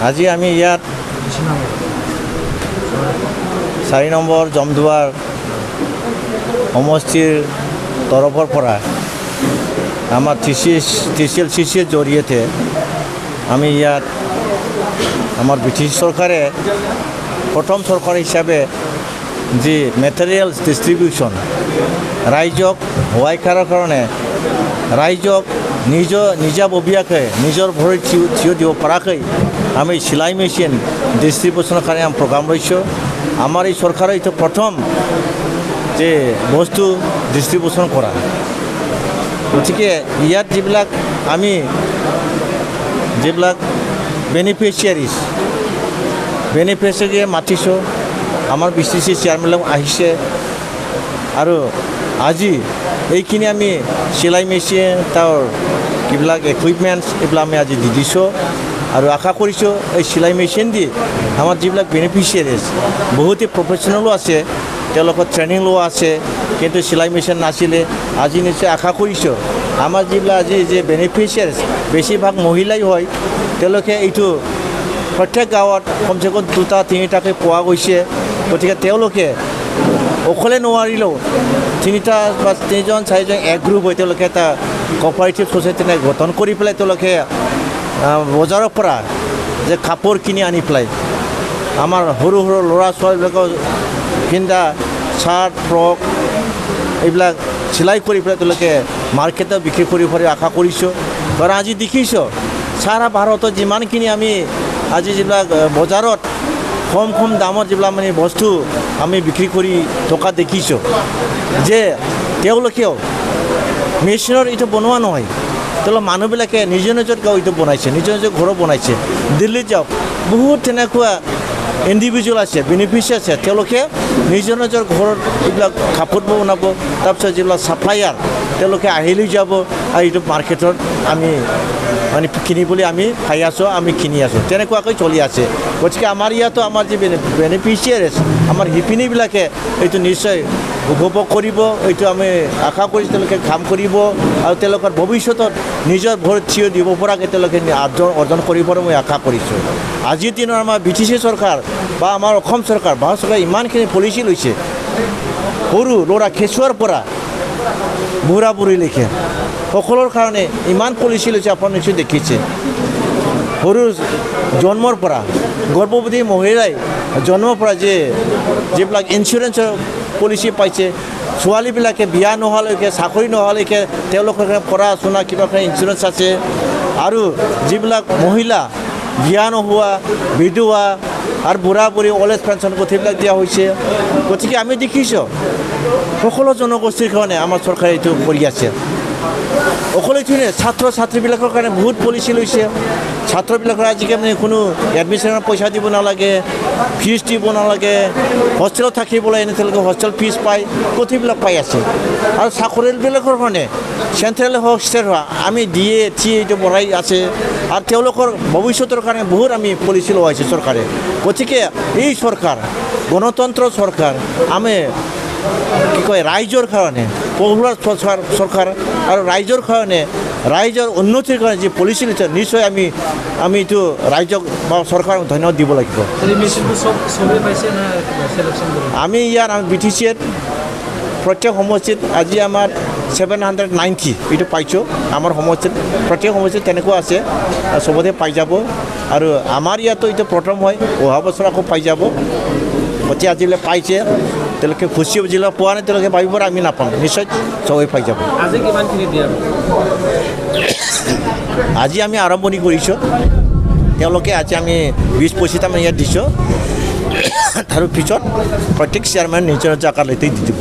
আজি আমি ইয়াত 4 নম্বৰ জমদুৱাৰ সমষ্টিৰ তৰফৰ পৰা আমাৰ TCL জৰিয়তে আমি ইয়াত আমাৰ ব্ৰিটিছ চৰকাৰে প্ৰথম চৰকাৰ হিচাপে যি মেটেৰিয়েলছ ডিষ্ট্ৰিবিউশ্যন ৰাইজক সহায় কৰাৰ কাৰণে ৰাইজক নিজাববীয়াকৈ নিজৰ ভৰিত থিয় দিব পৰাকৈ আমি চিলাই মেচিন ডিষ্ট্ৰিবিউশ্যনৰ কাৰণে আমি প্ৰগ্ৰাম লৈছোঁ আমাৰ এই চৰকাৰৰ এইটো প্ৰথম যে বস্তু ডিষ্ট্ৰিবিউশ্যন কৰা গতিকে ইয়াত যিবিলাক বেনিফিচিয়াৰীয়ে মাতিছোঁ আমাৰ BCC চেয়াৰমেন আহিছে আৰু আজি এইখিনি আমি চিলাই মেচিন তাৰ কিবিলাক ইকুইপমেণ্টছ এইবিলাক আমি আজি দি দিছোঁ আৰু আশা কৰিছোঁ এই চিলাই মেচিন দি আমাৰ যিবিলাক বেনিফিচিয়াৰিজ বহুতেই প্ৰফেশ্যনেলো আছে তেওঁলোকৰ ট্ৰেইনিং লোৱা আছে কিন্তু চিলাই মেচিন নাছিলে আজি নিশ্চয় আশা কৰিছোঁ আমাৰ যিবিলাক আজি যে বেনিফিচিয়াৰিজ বেছিভাগ মহিলাই হয় তেওঁলোকে এইটো প্ৰত্যেক গাঁৱত কমচে কম 2-3টাকৈ পোৱা গৈছে গতিকে তেওঁলোকে অকলে নোৱাৰিলেও 3-4জন এক গ্ৰুপ হৈ তেওঁলোকে এটা কোঅপাৰেটিভ ছ'চাইটি গঠন কৰি পেলাই তেওঁলোকে বজাৰৰ পৰা যে কাপোৰ কিনি আনি পেলাই আমাৰ সৰু ল'ৰা ছোৱালীবিলাকৰ পিন্ধা চাৰ্ট ফ্ৰক এইবিলাক চিলাই কৰি পেলাই তেওঁলোকে মাৰ্কেটত বিক্ৰী কৰিব পাৰি আশা কৰিছোঁ কাৰণ আজি দেখিছোঁ সাৰা ভাৰতত যিমানখিনি আমি আজি যিবিলাক বজাৰত কম দামত যিবিলাক মানে বস্তু আমি বিক্ৰী কৰি থকা দেখিছোঁ যে তেওঁলোকেও মেচিনৰ এইটো বনোৱা নহয় তেওঁলোক মানুহবিলাকে নিজৰ গাঁও এইটো বনাইছে নিজৰ ঘৰ বনাইছে দিল্লীত যাওক বহুত তেনেকুৱা ইণ্ডিভিজুৱেল আছে বেনিফিচিয়াৰি আছে তেওঁলোকে নিজৰ ঘৰত এইবিলাক কাপোৰ বনাব তাৰপিছত যিবিলাক ছাপ্লায়াৰ তেওঁলোকে আহিলৈ যাব আৰু এইটো মাৰ্কেটত আমি মানে কিনিবলৈ আমি খাই আছোঁ আমি কিনি আছোঁ তেনেকুৱাকৈ চলি আছে গতিকে আমাৰ ইয়াতো আমাৰ যি বেনিফিচিয়াৰিজ আমাৰ শিপিনীবিলাকে এইটো নিশ্চয় উপভোগ কৰিব এইটো আমি আশা কৰিছোঁ তেওঁলোকে কাম কৰিব আৰু তেওঁলোকৰ ভৱিষ্যতত নিজৰ ভৰিত থিয় দিব পৰাকৈ তেওঁলোকে অৰ্জন কৰিব মই আশা কৰিছোঁ আজিৰ দিনৰ আমাৰ BTC চৰকাৰ বা আমাৰ অসম চৰকাৰ ভাৰত চৰকাৰে ইমানখিনি পলিচি লৈছে সৰু ল'ৰা কেঁচুৱাৰ পৰা বুঢ়া বুঢ়ীলৈকে সকলৰ কাৰণে ইমান পলিচি লৈছে আপুনি নিশ্চয় দেখিছে সৰু জন্মৰ পৰা গৰ্ভৱতী মহিলাই জন্মৰ পৰা যিবিলাক ইঞ্চুৰেঞ্চৰ পলিচি পাইছে ছোৱালীবিলাকে বিয়া নোহোৱালৈকে চাকৰি নোহোৱালৈকে তেওঁলোকৰ পঢ়া শুনা কিবা ইঞ্চুৰেঞ্চ আছে আৰু যিবিলাক মহিলা বিয়া নোহোৱা বিধৱা আৰু বুঢ়া বুঢ়ী অল্ড এজ পেঞ্চন গোটেইবিলাক দিয়া হৈছে গতিকে আমি দেখিছোঁ সকলো জনগোষ্ঠীৰ কাৰণে আমাৰ চৰকাৰে এইটো কৰি আছে অকলে ছাত্ৰ ছাত্ৰীবিলাকৰ কাৰণে বহুত পলিচি লৈছে ছাত্ৰবিলাকৰ আজিকালি কোনো এডমিশ্যনৰ পইচা দিব নালাগে ফিজ দিব নালাগে হোষ্টেলত থাকিবলৈ এনে তেওঁলোকে হোষ্টেল ফিজ পায় গোটেইবিলাক পাই আছে আৰু চাকৰিবিলাকৰ কাৰণে চেণ্ট্ৰেল হওক ষ্টেট হওক আমি DA এইটো বঢ়াই আছে আৰু তেওঁলোকৰ ভৱিষ্যতৰ কাৰণে বহুত আমি পলিচি লোৱাইছে চৰকাৰে গতিকে এই চৰকাৰ গণতন্ত্ৰ চৰকাৰ আমি কি কয় ৰাইজৰ কাৰণে পপুলাৰ চৰকাৰ আৰু ৰাইজৰ কাৰণে ৰাইজৰ উন্নতিৰ কাৰণে যি পলিচি লৈছে নিশ্চয় আমি এইটো ৰাইজক বা চৰকাৰক ধন্যবাদ দিব লাগিব আমি ইয়াত BTCত প্ৰত্যেক সমষ্টিত আজি আমাৰ 790 এইটো পাইছোঁ আমাৰ সমষ্টিত প্ৰত্যেক সমষ্টিত তেনেকুৱা আছে চবতে পাই যাব আৰু আমাৰ ইয়াতো এইটো প্ৰথম হয় অহা বছৰ আকৌ পাই যাব গতিকে আজিলৈ পাইছে তেওঁলোকে খুচি জিলা পোৱা নাই তেওঁলোকে ভাবিব আমি নাপাম নিশ্চয় চবেই পাই যাব আজি আমি আৰম্ভণি কৰিছোঁ তেওঁলোকে আজি আমি 20-25টামান ইয়াত দিছোঁ আৰু পিছত প্ৰত্যেক চেয়াৰমেন নিজৰ আকাৰলৈতে দি দিব